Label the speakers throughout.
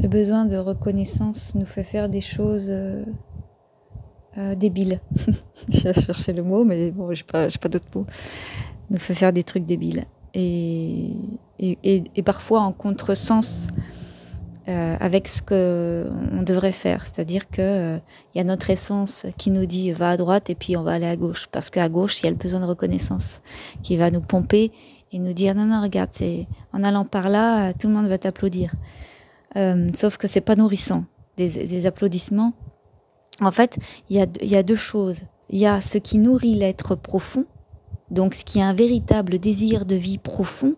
Speaker 1: Le besoin de reconnaissance nous fait faire des choses débiles. J'ai cherché le mot, mais bon, j'ai pas d'autres mots. Nous fait faire des trucs débiles. Et parfois en contresens avec ce qu'on devrait faire. C'est-à-dire qu'il y a notre essence qui nous dit va à droite et puis on va aller à gauche. Parce qu'à gauche, il y a le besoin de reconnaissance qui va nous pomper et nous dire non, regarde, en allant par là, tout le monde va t'applaudir. Sauf que c'est pas nourrissant, des applaudissements. En fait, il y a deux choses. Il y a ce qui nourrit l'être profond, donc ce qui est un véritable désir de vie profond,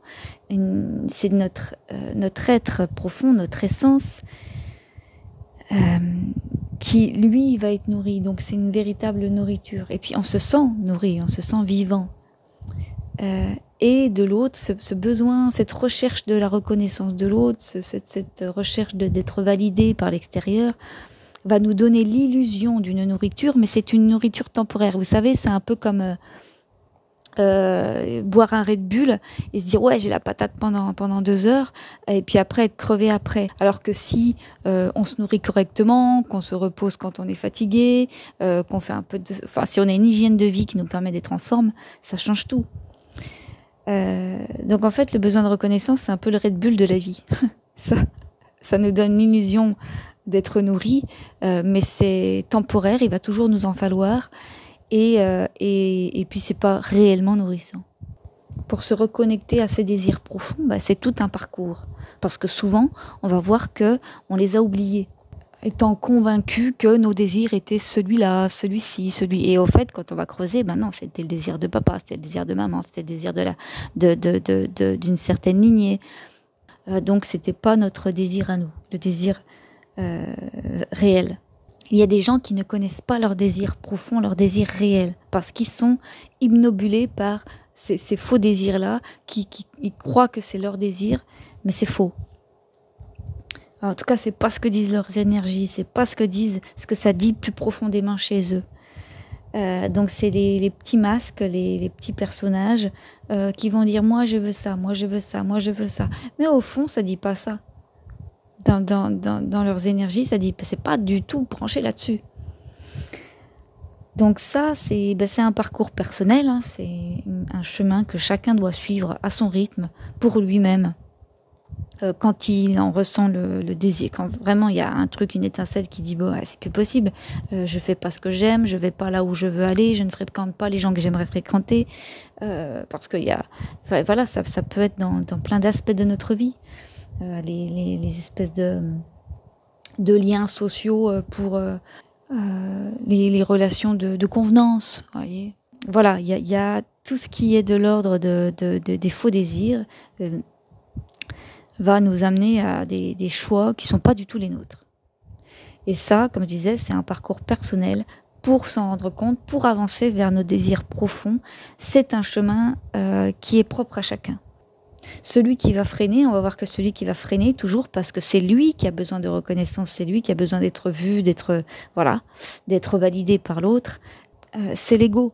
Speaker 1: c'est notre être profond, notre essence, qui lui va être nourri. Donc c'est une véritable nourriture. Et puis on se sent nourri, on se sent vivant. Et de l'autre, ce besoin, cette recherche de la reconnaissance de l'autre, cette recherche d'être validé par l'extérieur, va nous donner l'illusion d'une nourriture, mais c'est une nourriture temporaire. Vous savez, c'est un peu comme boire un Red Bull et se dire ouais, j'ai la patate pendant 2 heures, et puis après être crevé après. Alors que si on se nourrit correctement, qu'on se repose quand on est fatigué, qu'on fait si on a une hygiène de vie qui nous permet d'être en forme, ça change tout. Donc en fait, le besoin de reconnaissance, c'est un peu le Red Bull de la vie. ça nous donne l'illusion d'être nourri, mais c'est temporaire, il va toujours nous en falloir, et puis c'est pas réellement nourrissant. Pour se reconnecter à ces désirs profonds, c'est tout un parcours, parce que souvent, on va voir que on les a oubliés, étant convaincu que nos désirs étaient celui-là, celui-ci, celui. Et au fait, quand on va creuser, non, c'était le désir de papa, c'était le désir de maman, c'était le désir d'une certaine lignée. Donc, c'était pas notre désir à nous, le désir réel. Il y a des gens qui ne connaissent pas leur désir profond, leur désir réel, parce qu'ils sont obnubilés par ces faux désirs-là, ils croient que c'est leur désir, mais c'est faux. Alors, en tout cas, c'est pas ce que disent leurs énergies, c'est pas ce que ça dit plus profondément chez eux. Donc c'est les petits masques, les petits personnages qui vont dire moi je veux ça, moi je veux ça, moi je veux ça. Mais au fond, ça dit pas ça. Dans leurs énergies, ça dit c'est pas du tout branché là-dessus. Donc ça, c'est un parcours personnel, hein, c'est un chemin que chacun doit suivre à son rythme pour lui-même. Quand il en ressent le désir, quand vraiment il y a un truc, une étincelle qui dit bon, c'est plus possible, je fais pas ce que j'aime, je vais pas là où je veux aller, je ne fréquente pas les gens que j'aimerais fréquenter, parce qu'il y a, voilà, ça peut être dans plein d'aspects de notre vie, les espèces de liens sociaux pour les relations de convenance, voyez. Voilà, il y a tout ce qui est de l'ordre des faux désirs. Va nous amener à des choix qui ne sont pas du tout les nôtres. Et ça, comme je disais, c'est un parcours personnel pour s'en rendre compte, pour avancer vers nos désirs profonds. C'est un chemin qui est propre à chacun. Celui qui va freiner, on va voir que celui qui va freiner toujours parce que c'est lui qui a besoin de reconnaissance, c'est lui qui a besoin d'être vu, d'être validé par l'autre. C'est l'ego,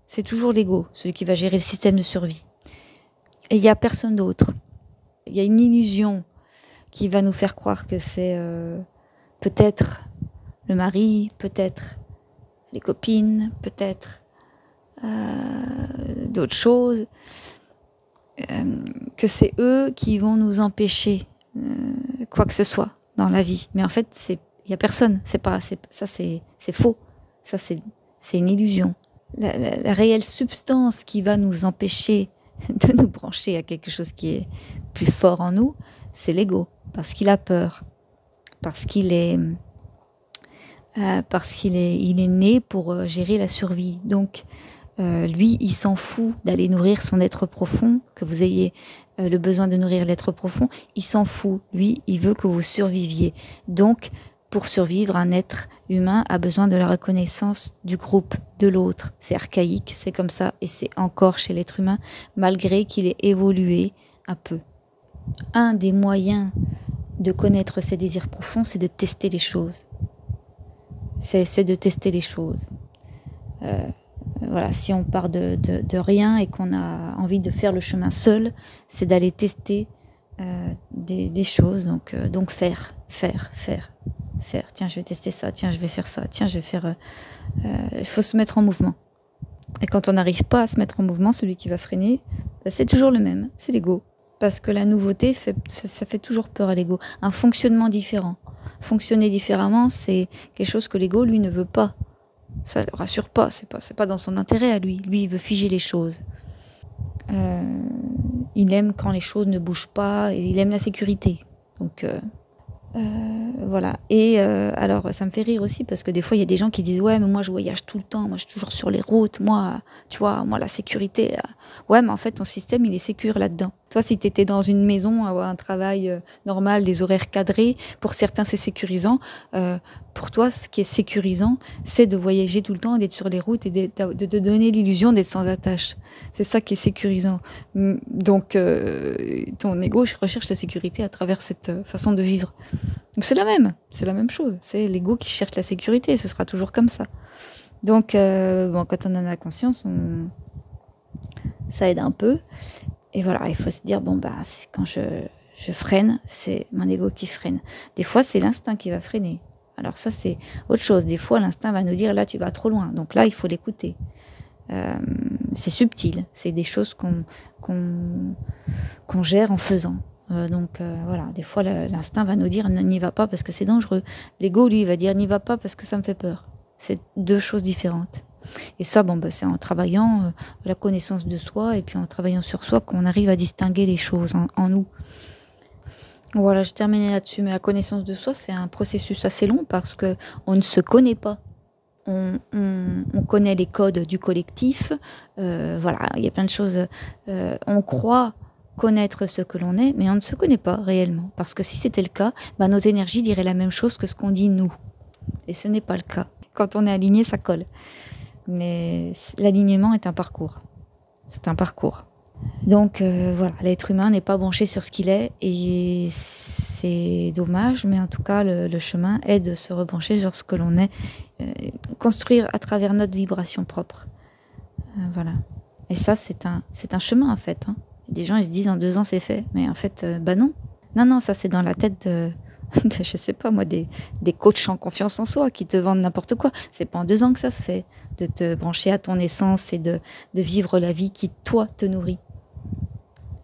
Speaker 1: c'est toujours l'ego, celui qui va gérer le système de survie. Et il n'y a personne d'autre. Il y a une illusion qui va nous faire croire que c'est peut-être le mari, peut-être les copines, peut-être d'autres choses, que c'est eux qui vont nous empêcher quoi que ce soit dans la vie. Mais en fait, il n'y a personne, c'est faux, ça c'est une illusion. La réelle substance qui va nous empêcher de nous brancher à quelque chose qui est plus fort en nous, c'est l'ego, parce qu'il a peur, parce qu'il est né pour gérer la survie. Donc lui, il s'en fout d'aller nourrir son être profond, que vous ayez le besoin de nourrir l'être profond, il s'en fout. Lui, il veut que vous surviviez. Donc, pour survivre, un être humain a besoin de la reconnaissance du groupe, de l'autre. C'est archaïque, c'est comme ça, et c'est encore chez l'être humain, malgré qu'il ait évolué un peu. Un des moyens de connaître ses désirs profonds, c'est de tester les choses. C'est de tester les choses. Voilà, si on part de rien et qu'on a envie de faire le chemin seul, c'est d'aller tester des choses. Donc faire. Tiens, je vais tester ça. Tiens, je vais faire ça. Tiens, je vais faire... Il faut se mettre en mouvement. Et quand on n'arrive pas à se mettre en mouvement, celui qui va freiner, c'est toujours le même, c'est l'ego. Parce que la nouveauté, ça fait toujours peur à l'ego. Un fonctionnement différent. Fonctionner différemment, c'est quelque chose que l'ego, lui, ne veut pas. Ça ne le rassure pas, c'est pas dans son intérêt à lui. Lui, il veut figer les choses. Il aime quand les choses ne bougent pas, et il aime la sécurité. Donc, voilà. Et alors, ça me fait rire aussi parce que des fois, il y a des gens qui disent « Ouais, mais moi, je voyage tout le temps. Moi, je suis toujours sur les routes. Moi, tu vois, moi, la sécurité... Ouais, mais en fait, ton système, il est sécure là-dedans. Toi, si tu étais dans une maison, un travail normal, des horaires cadrés, pour certains, c'est sécurisant. Pour toi, ce qui est sécurisant, c'est de voyager tout le temps, d'être sur les routes et de te donner l'illusion d'être sans attache. C'est ça qui est sécurisant. Donc, ton ego recherche la sécurité à travers cette façon de vivre. Donc c'est la même chose. C'est l'ego qui cherche la sécurité, ce sera toujours comme ça. Donc, bon, quand on en a conscience, ça aide un peu. Et voilà, il faut se dire, bon, bah, quand je freine, c'est mon ego qui freine. Des fois, c'est l'instinct qui va freiner. Alors ça, c'est autre chose. Des fois, l'instinct va nous dire, là, tu vas trop loin. Donc là, il faut l'écouter. C'est subtil. C'est des choses qu'on gère en faisant. Voilà, des fois l'instinct va nous dire n'y va pas parce que c'est dangereux. L'ego, lui, va dire n'y va pas parce que ça me fait peur. C'est deux choses différentes. Et ça, bon, bah, c'est en travaillant la connaissance de soi et puis en travaillant sur soi qu'on arrive à distinguer les choses en nous. Voilà, je terminais là-dessus. Mais la connaissance de soi, c'est un processus assez long parce que on ne se connaît pas. On connaît les codes du collectif. Voilà, il y a plein de choses. On croit connaître ce que l'on est, mais on ne se connaît pas réellement. Parce que si c'était le cas, bah, nos énergies diraient la même chose que ce qu'on dit nous. Et ce n'est pas le cas. Quand on est aligné, ça colle. Mais l'alignement est un parcours. C'est un parcours. Donc voilà, l'être humain n'est pas branché sur ce qu'il est et c'est dommage, mais en tout cas le chemin est de se rebrancher sur ce que l'on est, construire à travers notre vibration propre. Voilà. Et ça, c'est un chemin en fait. Hein. Des gens ils se disent en 2 ans c'est fait, mais en fait bah non. Non, ça c'est dans la tête de je sais pas moi, des coachs en confiance en soi qui te vendent n'importe quoi. C'est pas en 2 ans que ça se fait, de te brancher à ton essence et de vivre la vie qui toi te nourrit.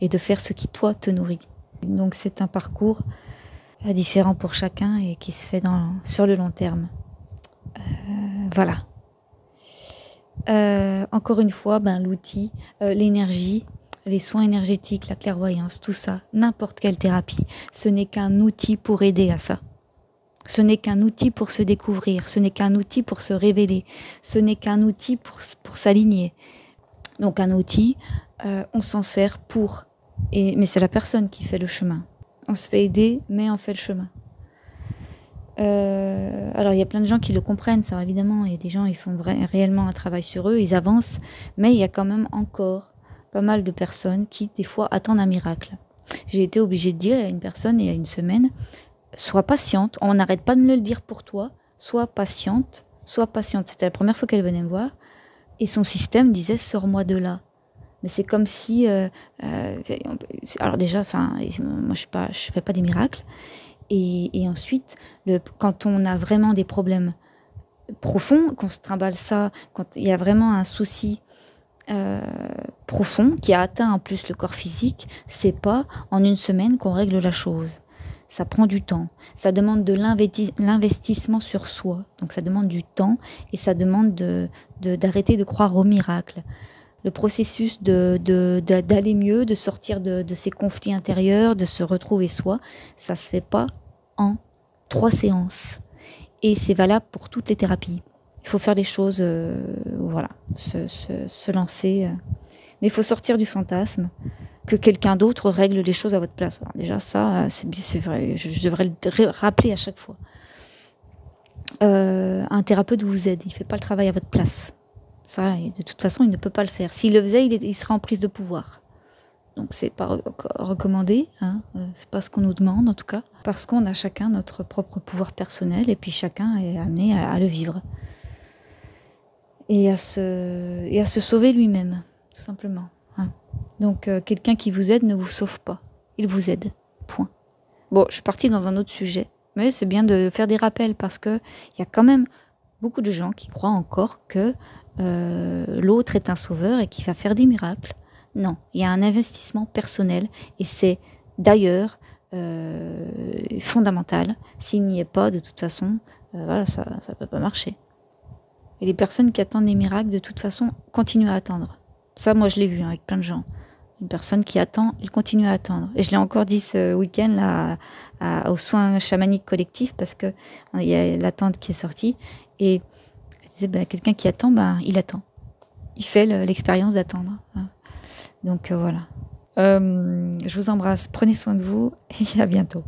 Speaker 1: Et de faire ce qui toi te nourrit. Donc c'est un parcours différent pour chacun et qui se fait sur le long terme. Voilà. Encore une fois, l'outil, l'énergie, les soins énergétiques, la clairvoyance, tout ça, n'importe quelle thérapie, ce n'est qu'un outil pour aider à ça. Ce n'est qu'un outil pour se découvrir, ce n'est qu'un outil pour se révéler, ce n'est qu'un outil pour s'aligner. Donc un outil, on s'en sert pour... mais c'est la personne qui fait le chemin. On se fait aider, mais on fait le chemin. Alors il y a plein de gens qui le comprennent, ça évidemment. Il y a des gens qui font réellement un travail sur eux, ils avancent. Mais il y a quand même encore pas mal de personnes qui, des fois, attendent un miracle. J'ai été obligée de dire à une personne il y a une semaine, sois patiente, on n'arrête pas de me le dire pour toi, sois patiente. C'était la première fois qu'elle venait me voir. Et son système disait, sors-moi de là. Mais c'est comme si... alors déjà, moi je fais pas des miracles. Et ensuite, quand on a vraiment des problèmes profonds, qu'on se trimballe ça, quand il y a vraiment un souci profond qui a atteint en plus le corps physique, c'est pas en une semaine qu'on règle la chose. Ça prend du temps. Ça demande de l'investissement sur soi. Donc ça demande du temps et ça demande d'arrêter de croire au miracle. Le processus d'aller mieux, de sortir de ces conflits intérieurs, de se retrouver soi, ça se fait pas en 3 séances. Et c'est valable pour toutes les thérapies. Il faut faire les choses, voilà, se lancer. Mais il faut sortir du fantasme que quelqu'un d'autre règle les choses à votre place. Alors déjà ça, c'est vrai, je devrais le rappeler à chaque fois. Un thérapeute vous aide, il ne fait pas le travail à votre place. Ça, de toute façon, il ne peut pas le faire. S'il le faisait, il serait en prise de pouvoir. Donc c'est pas recommandé, hein, c'est pas ce qu'on nous demande en tout cas, parce qu'on a chacun notre propre pouvoir personnel et puis chacun est amené à le vivre. Et à se sauver lui-même, tout simplement. Hein. Donc quelqu'un qui vous aide ne vous sauve pas, il vous aide. Point. Bon, je suis partie dans un autre sujet, mais c'est bien de faire des rappels parce que il y a quand même beaucoup de gens qui croient encore que l'autre est un sauveur et qu'il va faire des miracles. Non, il y a un investissement personnel et c'est d'ailleurs fondamental. S'il n'y est pas, de toute façon, voilà, ça peut pas marcher. Et les personnes qui attendent des miracles, de toute façon, continuent à attendre. Ça, moi, je l'ai vu avec plein de gens. Une personne qui attend, il continue à attendre. Et je l'ai encore dit ce week-end là, aux soins chamaniques collectifs parce que il y a l'attente qui est sortie. Et elle disait, ben, quelqu'un qui attend, ben, il attend. Il fait l'expérience d'attendre. Donc voilà. Je vous embrasse, prenez soin de vous et à bientôt.